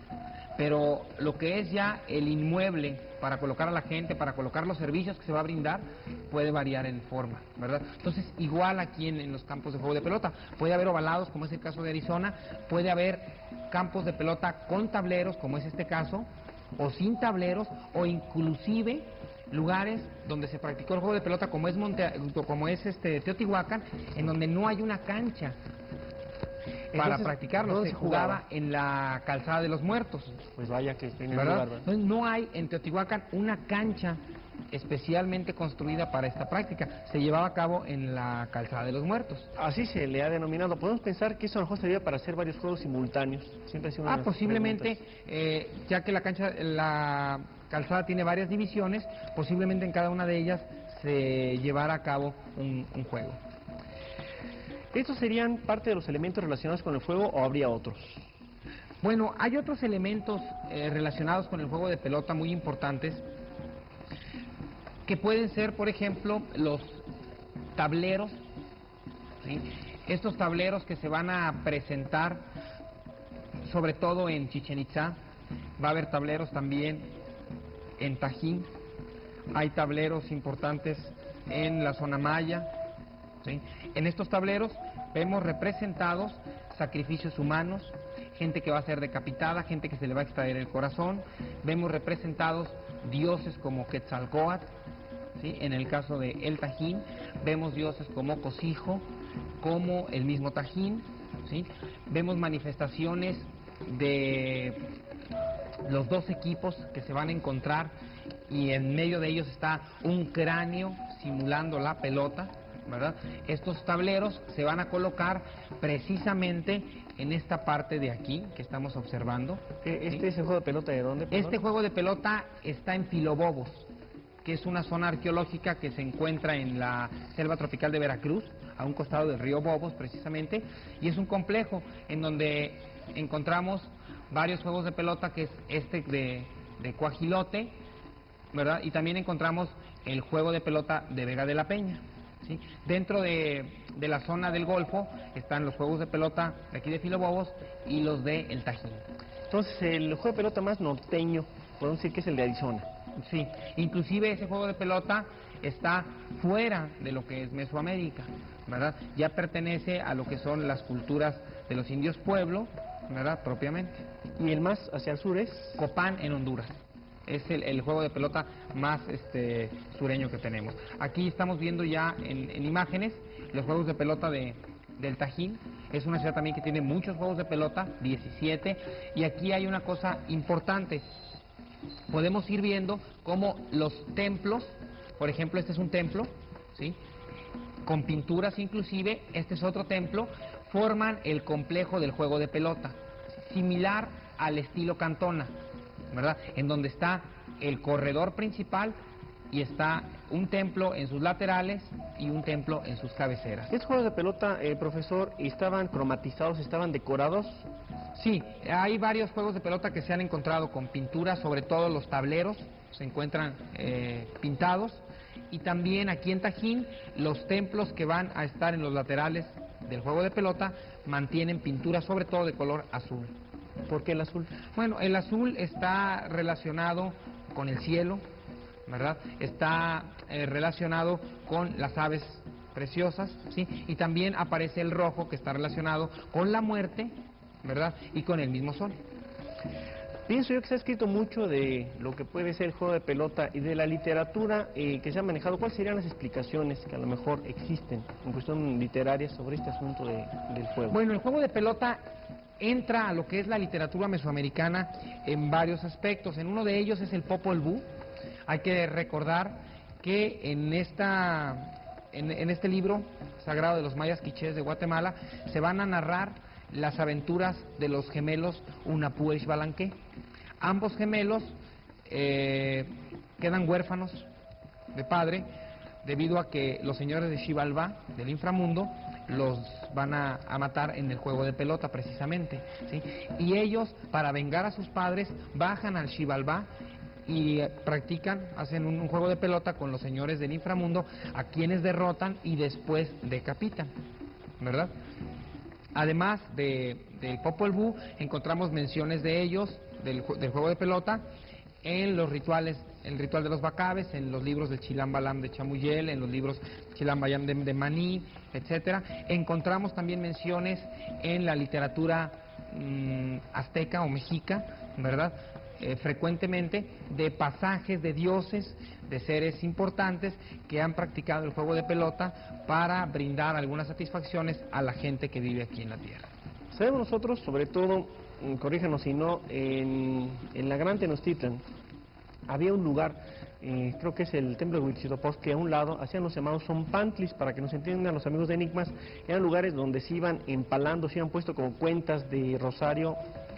pero lo que es ya el inmueble para colocar a la gente, para colocar los servicios que se va a brindar, puede variar en forma, ¿verdad? Entonces, igual aquí en los campos de juego de pelota, puede haber ovalados, como es el caso de Arizona, puede haber campos de pelota con tableros, como es este caso, o sin tableros, o inclusive lugares donde se practicó el juego de pelota, como es Teotihuacán, en donde no hay una cancha para Entonces, practicarlo, ¿dónde se se jugaba jugaba? en la calzada de los muertos, Pues vaya que tiene ¿verdad? lugar, ¿verdad? Entonces, no hay en Teotihuacán una cancha especialmente construida para esta práctica, se llevaba a cabo en la calzada de los muertos. Así se le ha denominado. Podemos pensar que eso a lo mejor serviría para hacer varios juegos simultáneos. Siempre ha sido una de nuestras Posiblemente, preguntas. ya que la calzada tiene varias divisiones, posiblemente en cada una de ellas se llevara a cabo un juego. ¿Estos serían parte de los elementos relacionados con el juego o habría otros? Bueno, hay otros elementos relacionados con el juego de pelota muy importantes, que pueden ser, por ejemplo, los tableros, ¿sí? Estos tableros que se van a presentar sobre todo en Chichén Itzá. Va a haber tableros también en Tajín, hay tableros importantes en la zona maya, ¿sí? En estos tableros vemos representados sacrificios humanos, gente que va a ser decapitada, gente que se le va a extraer el corazón, vemos representados dioses como Quetzalcóatl, ¿sí? En el caso de el Tajín, vemos dioses como Cosijo, como el mismo Tajín, ¿sí? Vemos manifestaciones de los dos equipos que se van a encontrar y en medio de ellos está un cráneo simulando la pelota, ¿verdad? Estos tableros se van a colocar precisamente en esta parte de aquí que estamos observando. ¿Este es el juego de pelota de dónde? Perdón? Este juego de pelota está en Filobobos, que es una zona arqueológica que se encuentra en la selva tropical de Veracruz, a un costado del río Bobos precisamente, y es un complejo en donde encontramos varios juegos de pelota, que es este de Cuajilote, ¿verdad? Y también encontramos el juego de pelota de Vega de la Peña, ¿sí? Dentro de la zona del Golfo están los juegos de pelota de aquí de Filobobos y los de El Tajín. Entonces, el juego de pelota más norteño, podemos decir que es el de Arizona. Sí, inclusive ese juego de pelota está fuera de lo que es Mesoamérica, ¿verdad? Ya pertenece a lo que son las culturas de los indios pueblo, ¿verdad? Propiamente. ¿Y el más hacia el sur es? Copán, en Honduras. Es el juego de pelota más sureño que tenemos. Aquí estamos viendo ya en imágenes los juegos de pelota del Tajín. Es una ciudad también que tiene muchos juegos de pelota, 17, y aquí hay una cosa importante. Podemos ir viendo cómo los templos, por ejemplo, este es un templo, ¿sí? Con pinturas inclusive, este es otro templo, forman el complejo del juego de pelota, similar al estilo Cantona, ¿verdad? En donde está el corredor principal y está un templo en sus laterales y un templo en sus cabeceras. ¿Estos juegos de pelota, profesor, estaban cromatizados, estaban decorados? Sí, hay varios juegos de pelota que se han encontrado con pinturas, sobre todo los tableros se encuentran pintados, y también aquí en Tajín los templos que van a estar en los laterales del juego de pelota mantienen pinturas sobre todo de color azul. ¿Por qué el azul? Bueno, el azul está relacionado con el cielo, ¿verdad? Está relacionado con las aves preciosas, ¿sí? Y también aparece el rojo, que está relacionado con la muerte, ¿verdad? Y con el mismo sol. Pienso yo que se ha escrito mucho de lo que puede ser el juego de pelota y de la literatura que se ha manejado. ¿Cuáles serían las explicaciones que a lo mejor existen en cuestión literaria sobre este asunto del juego? Bueno, el juego de pelota entra a lo que es la literatura mesoamericana en varios aspectos. En uno de ellos es el Popol Vuh. Hay que recordar que en este libro sagrado de los mayas quichés de Guatemala se van a narrar las aventuras de los gemelos Unapú e Xbalanque. Ambos gemelos quedan huérfanos de padre debido a que los señores de Xibalbá, del inframundo, los van a matar en el juego de pelota precisamente, ¿sí? Y ellos, para vengar a sus padres, bajan al Xibalbá y hacen un juego de pelota con los señores del inframundo, a quienes derrotan y después decapitan, ¿verdad? Además del Popol Vuh, encontramos menciones de ellos, del juego de pelota, en los rituales, el ritual de los Bacabes, en los libros de Chilam Balam de Chamuyel, en los libros Chilam Bayam de Maní, etcétera. Encontramos también menciones en la literatura azteca o mexica, ¿verdad? Frecuentemente de pasajes de dioses, de seres importantes que han practicado el juego de pelota para brindar algunas satisfacciones a la gente que vive aquí en la tierra. Sabemos nosotros, sobre todo, corríjanos si no, en la Gran Tenochtitlan había un lugar, creo que es el templo de Huitzilopochtli, que a un lado hacían los llamados zompantlis, para que nos entiendan los amigos de Enigmas, eran lugares donde se iban empalando, se iban puesto como cuentas de rosario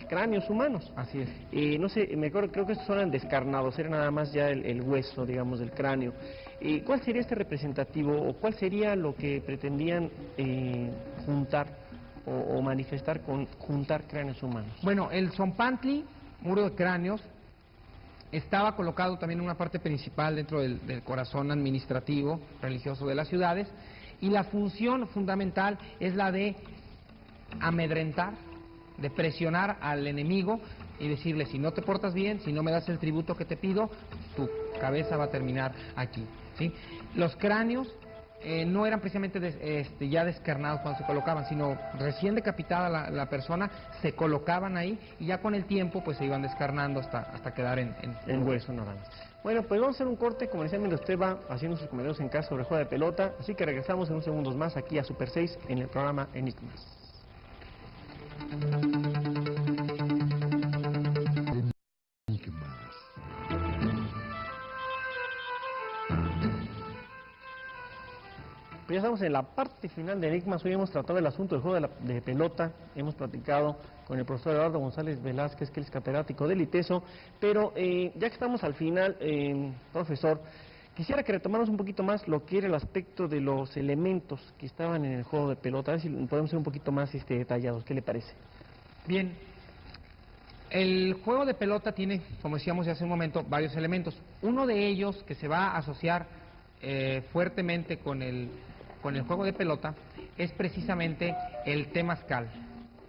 cráneos humanos. Así es. No sé, me acuerdo, creo que estos eran descarnados, era nada más ya el hueso, digamos, del cráneo. ¿Cuál sería este representativo o cuál sería lo que pretendían juntar o manifestar con juntar cráneos humanos? Bueno, el zompantli, muro de cráneos, estaba colocado también en una parte principal dentro del corazón administrativo religioso de las ciudades, y la función fundamental es la de amedrentar, de presionar al enemigo y decirle: si no te portas bien, si no me das el tributo que te pido, tu cabeza va a terminar aquí, ¿sí? Los cráneos no eran precisamente ya descarnados cuando se colocaban, sino recién decapitada la persona, se colocaban ahí y ya con el tiempo pues se iban descarnando hasta quedar en hueso nada más. Bueno, pues vamos a hacer un corte, como decía, mientras usted va haciendo sus comentarios en casa sobre el juego de pelota, así que regresamos en unos segundos más aquí a Super 6 en el programa Enigmas. Pues ya estamos en la parte final de Enigmas. Hoy hemos tratado el asunto del juego de pelota. Hemos platicado con el profesor Eduardo González Velázquez, que es catedrático del ITESO. Pero ya que estamos al final, profesor, quisiera que retomáramos un poquito más lo que era el aspecto de los elementos que estaban en el juego de pelota. A ver si podemos ser un poquito más detallados. ¿Qué le parece? Bien. El juego de pelota tiene, como decíamos hace un momento, varios elementos. Uno de ellos que se va a asociar fuertemente con el juego de pelota es precisamente el temazcal,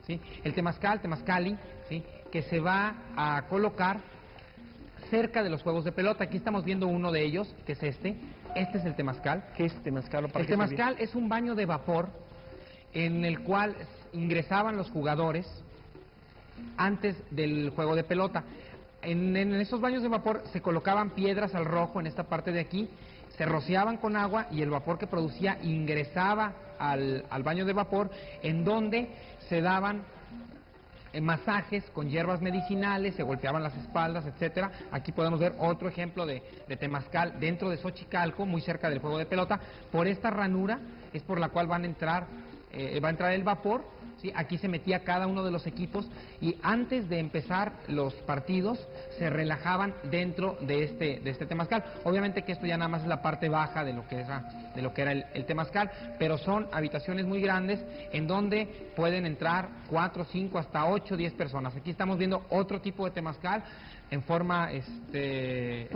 ¿sí? El temazcali, ¿sí? Que se va a colocar cerca de los juegos de pelota. Aquí estamos viendo uno de ellos, que es este es el temazcal. ¿Qué es temazcal? El temazcal es un baño de vapor en el cual ingresaban los jugadores antes del juego de pelota. En esos baños de vapor se colocaban piedras al rojo en esta parte de aquí, se rociaban con agua y el vapor que producía ingresaba al baño de vapor, en donde se daban masajes con hierbas medicinales, se golpeaban las espaldas, etcétera. Aquí podemos ver otro ejemplo de temazcal dentro de Xochicalco, muy cerca del juego de pelota. Por esta ranura es por la cual va a entrar el vapor, ¿sí? Aquí se metía cada uno de los equipos y antes de empezar los partidos se relajaban dentro de este temazcal. Obviamente que esto ya nada más es la parte baja de lo que era el temazcal, pero son habitaciones muy grandes en donde pueden entrar 4, 5, hasta 8, 10 personas. Aquí estamos viendo otro tipo de temazcal en forma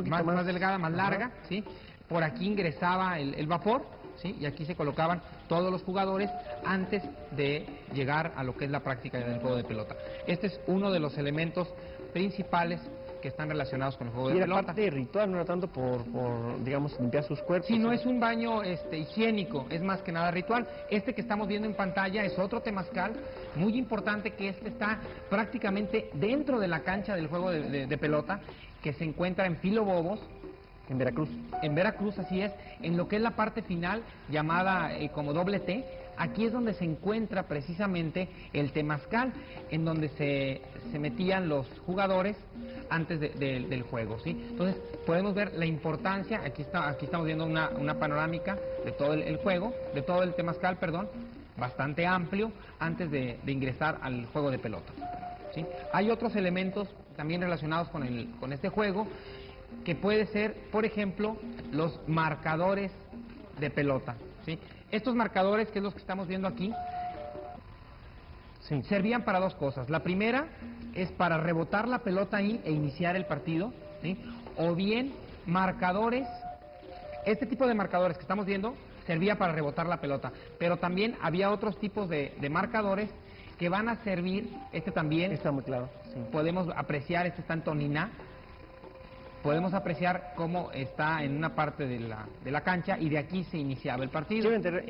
más delgada, más larga, ¿sí? Por aquí ingresaba el vapor, ¿sí? Y aquí se colocaban todos los jugadores antes de llegar a lo que es la práctica del juego de pelota. Este es uno de los elementos principales que están relacionados con el juego de pelota. Y la parte ritual no era tanto por digamos, limpiar sus cuerpos. Sí, no es un baño higiénico, es más que nada ritual. Este que estamos viendo en pantalla es otro temazcal muy importante, que está prácticamente dentro de la cancha del juego de pelota, que se encuentra en Filo Bobos, en Veracruz. En Veracruz, así es, en lo que es la parte final, llamada como doble T. Aquí es donde se encuentra precisamente el temazcal, en donde se metían los jugadores antes del juego, ¿sí? Entonces, podemos ver la importancia, aquí estamos viendo una panorámica de todo el juego, de todo el temazcal, perdón, bastante amplio, antes de ingresar al juego de pelota, ¿sí? Hay otros elementos también relacionados con este juego, que puede ser, por ejemplo, los marcadores de pelota, ¿sí? Estos marcadores, que es los que estamos viendo aquí, sí, servían para dos cosas. La primera es para rebotar la pelota ahí e iniciar el partido, ¿sí? O bien marcadores, este tipo de marcadores que estamos viendo servía para rebotar la pelota, pero también había otros tipos de marcadores que van a servir, también está muy claro, sí. Podemos apreciar, está en tonina. Podemos apreciar cómo está en una parte de la cancha y de aquí se iniciaba el partido. Quiero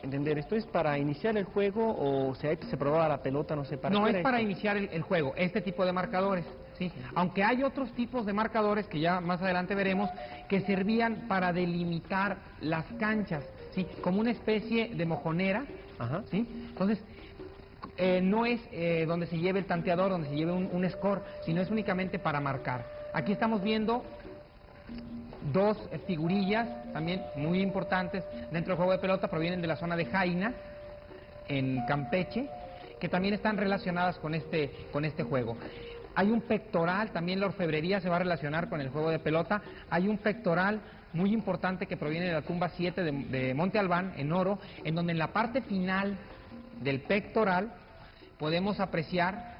entender, ¿esto es para iniciar el juego o se probaba la pelota, no sé, para No, qué es era para esto? iniciar el juego, este tipo de marcadores, ¿sí? Aunque hay otros tipos de marcadores que ya más adelante veremos, que servían para delimitar las canchas, ¿sí? Como una especie de mojonera, Ajá. ¿sí? Entonces, no es donde se lleve el tanteador, donde se lleve un score, sino es únicamente para marcar. Aquí estamos viendo dos figurillas también muy importantes dentro del juego de pelota, provienen de la zona de Jaina, en Campeche, que también están relacionadas con este juego. Hay un pectoral, también la orfebrería se va a relacionar con el juego de pelota. Hay un pectoral muy importante que proviene de la tumba 7 de Monte Albán, en oro, en donde en la parte final del pectoral podemos apreciar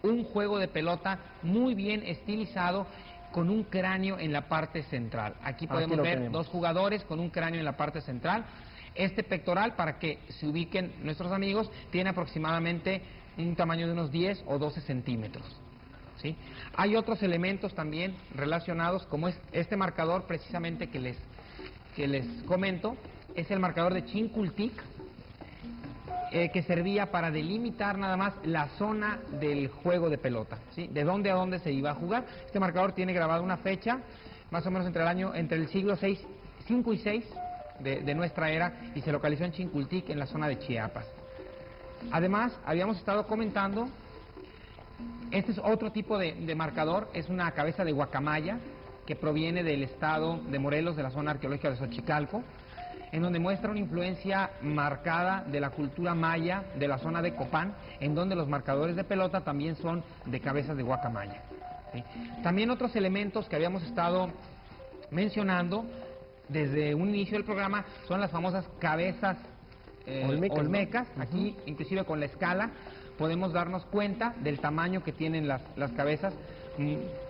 un juego de pelota muy bien estilizado, con un cráneo en la parte central. Aquí podemos ver dos jugadores con un cráneo en la parte central. Este pectoral, para que se ubiquen nuestros amigos, tiene aproximadamente un tamaño de unos 10 o 12 centímetros. ¿Sí? Hay otros elementos también relacionados, como es este marcador precisamente que les comento, es el marcador de Chincultic, que servía para delimitar nada más la zona del juego de pelota, ¿sí? De dónde a dónde se iba a jugar. Este marcador tiene grabada una fecha, más o menos entre el siglo V y VI de nuestra era, y se localizó en Chincultic, en la zona de Chiapas. Además, habíamos estado comentando, este es otro tipo de marcador, es una cabeza de guacamaya, que proviene del estado de Morelos, de la zona arqueológica de Xochicalco, en donde muestra una influencia marcada de la cultura maya de la zona de Copán, en donde los marcadores de pelota también son de cabezas de guacamaya, ¿sí? También otros elementos que habíamos estado mencionando desde un inicio del programa son las famosas cabezas olmecas, ¿no? Aquí inclusive con la escala podemos darnos cuenta del tamaño que tienen las cabezas,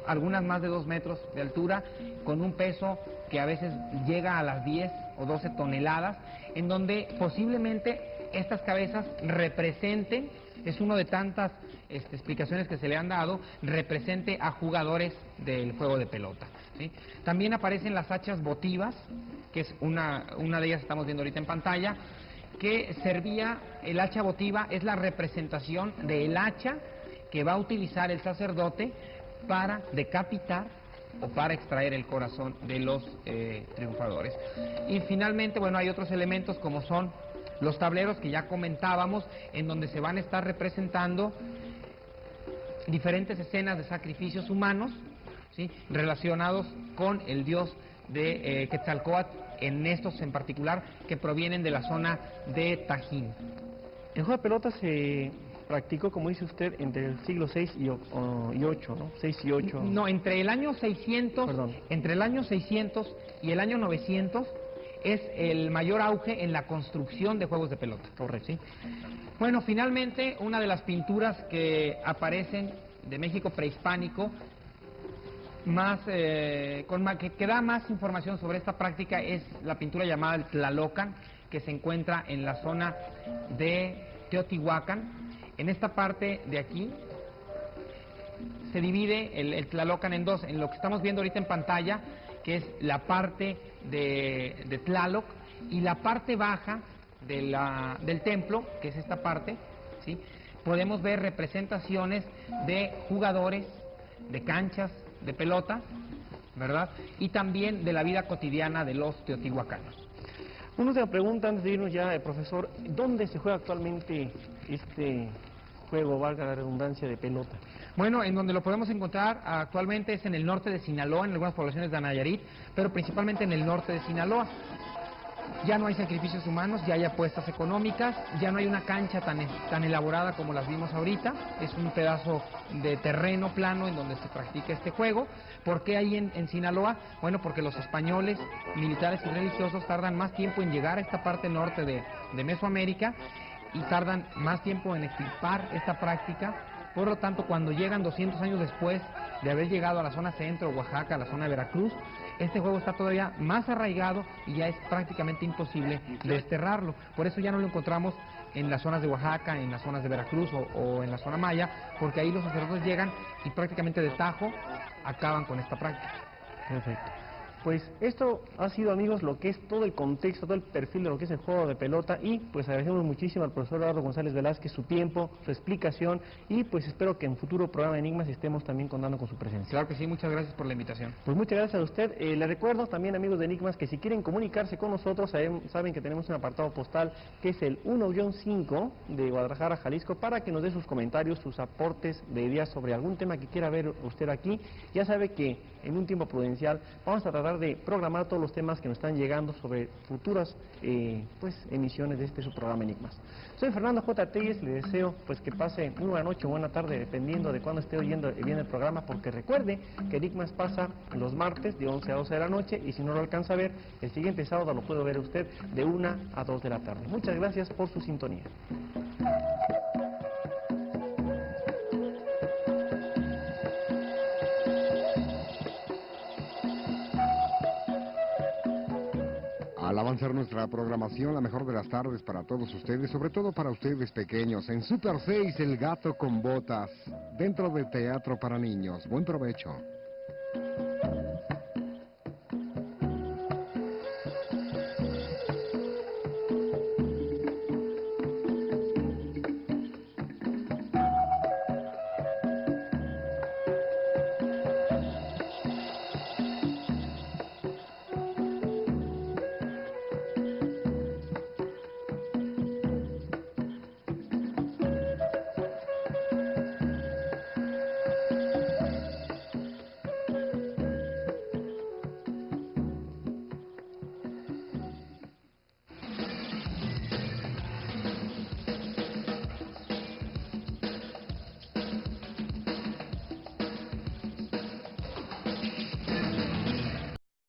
algunas más de 2 metros de altura, con un peso que a veces llega a las 10 o 12 toneladas, en donde posiblemente estas cabezas representen, es uno de tantas explicaciones que se le han dado, represente a jugadores del juego de pelota, ¿sí? También aparecen las hachas votivas, que es una de ellas estamos viendo ahorita en pantalla, que servía, el hacha votiva es la representación del hacha que va a utilizar el sacerdote para decapitar o para extraer el corazón de los triunfadores. Y finalmente, bueno, hay otros elementos como son los tableros que ya comentábamos, en donde se van a estar representando diferentes escenas de sacrificios humanos, ¿sí?, relacionados con el dios de Quetzalcóatl, en estos en particular, que provienen de la zona de Tajín. El juego de pelota se practicó, como dice usted, entre el siglo VI y VIII, ¿no? 6 y 8. No, entre el año 600, entre el año 600 y el año 900 es el mayor auge en la construcción de juegos de pelota. Correcto. ¿Sí? Bueno, finalmente, una de las pinturas que aparecen de México prehispánico, que da más información sobre esta práctica, es la pintura llamada el Tlalocan, que se encuentra en la zona de Teotihuacán. En esta parte de aquí se divide el Tlalocan en dos, en lo que estamos viendo ahorita en pantalla, que es la parte de Tlaloc, y la parte baja del templo, que es esta parte, ¿sí? Podemos ver representaciones de jugadores, de canchas de pelota, ¿verdad? Y también de la vida cotidiana de los teotihuacanos. Una última pregunta antes de irnos ya, profesor. ¿Dónde se juega actualmente este juego, valga la redundancia, de pelota? Bueno, en donde lo podemos encontrar actualmente es en el norte de Sinaloa, en algunas poblaciones de Nayarit, pero principalmente en el norte de Sinaloa. Ya no hay sacrificios humanos, ya hay apuestas económicas, ya no hay una cancha tan elaborada como las vimos ahorita, es un pedazo de terreno plano en donde se practica este juego. ¿Por qué ahí en Sinaloa? Bueno, porque los españoles, militares y religiosos, tardan más tiempo en llegar a esta parte norte de Mesoamérica y tardan más tiempo en extirpar esta práctica. Por lo tanto, cuando llegan 200 años después de haber llegado a la zona centro, Oaxaca, a la zona de Veracruz, este juego está todavía más arraigado y ya es prácticamente imposible desterrarlo. Por eso ya no lo encontramos en las zonas de Oaxaca, en las zonas de Veracruz o en la zona maya, porque ahí los sacerdotes llegan y prácticamente de tajo acaban con esta práctica. Perfecto. Pues esto ha sido, amigos, lo que es todo el contexto, todo el perfil de lo que es el juego de pelota, y pues agradecemos muchísimo al profesor Eduardo González Velázquez su tiempo, su explicación, y pues espero que en futuro programa de Enigmas estemos también contando con su presencia. Claro que sí, muchas gracias por la invitación. Pues muchas gracias a usted. Le recuerdo también, amigos de Enigmas, que si quieren comunicarse con nosotros, saben que tenemos un apartado postal que es el 1-5 de Guadalajara, Jalisco, para que nos dé sus comentarios, sus aportes de ideas sobre algún tema que quiera ver usted aquí. Ya sabe que en un tiempo prudencial vamos a tratar de programar todos los temas que nos están llegando sobre futuras emisiones de su programa Enigmas. Soy Fernando J. Telles, le deseo pues que pase una buena noche o buena tarde, dependiendo de cuándo esté oyendo bien el programa, porque recuerde que Enigmas pasa los martes de 11 a 12 de la noche, y si no lo alcanza a ver, el siguiente sábado lo puede ver usted de 1 a 2 de la tarde. Muchas gracias por su sintonía. Al avanzar nuestra programación, la mejor de las tardes para todos ustedes, sobre todo para ustedes pequeños, en Super 6, El Gato con Botas, dentro de Teatro para Niños. Buen provecho.